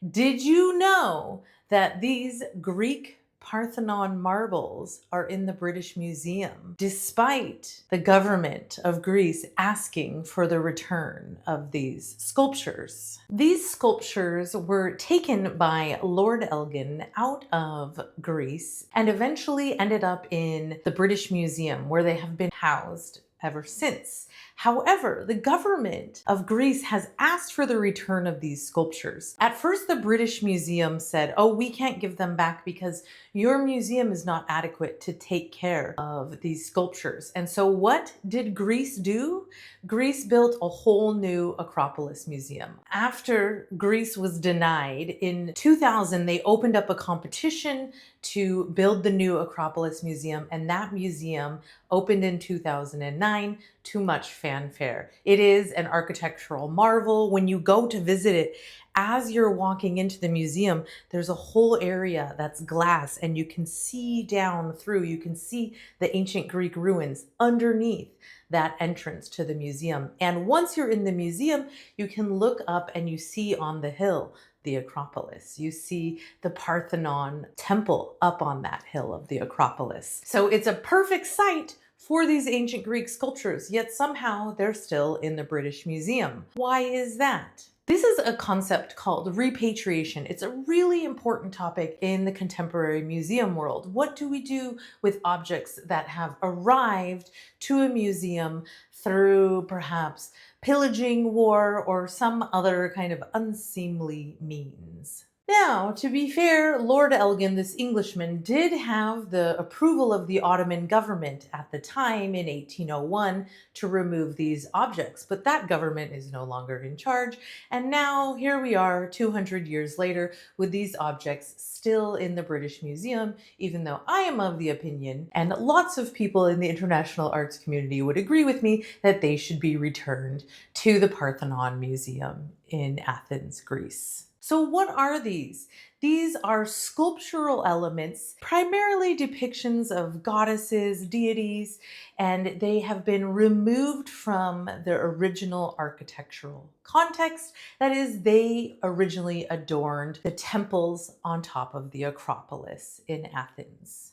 Did you know that these Greek Parthenon marbles are in the British Museum, despite the government of Greece asking for the return of these sculptures? These sculptures were taken by Lord Elgin out of Greece and eventually ended up in the British Museum, where they have been housed ever since. However, the government of Greece has asked for the return of these sculptures. At first, the British Museum said, oh, we can't give them back because your museum is not adequate to take care of these sculptures. And so what did Greece do? Greece built a whole new Acropolis museum. After Greece was denied, in 2000, they opened up a competition to build the new Acropolis Museum, and that museum opened in 2009 to much fanfare. It is an architectural marvel. When you go to visit it, as you're walking into the museum, there's a whole area that's glass and you can see down through, you can see the ancient Greek ruins underneath that entrance to the museum. And once you're in the museum, you can look up and you see on the hill the Acropolis. You see the Parthenon temple up on that hill of the Acropolis. So it's a perfect site for these ancient Greek sculptures, yet somehow they're still in the British Museum. Why is that? This is a concept called repatriation. It's a really important topic in the contemporary museum world. What do we do with objects that have arrived to a museum through perhaps pillaging, war, or some other kind of unseemly means? Now, to be fair, Lord Elgin, this Englishman, did have the approval of the Ottoman government at the time in 1801 to remove these objects, but that government is no longer in charge. And now here we are 200 years later with these objects still in the British Museum, even though I am of the opinion, and lots of people in the international arts community would agree with me, that they should be returned to the Parthenon Museum in Athens, Greece. So what are these? These are sculptural elements, primarily depictions of goddesses, deities, and they have been removed from their original architectural context. That is, they originally adorned the temples on top of the Acropolis in Athens.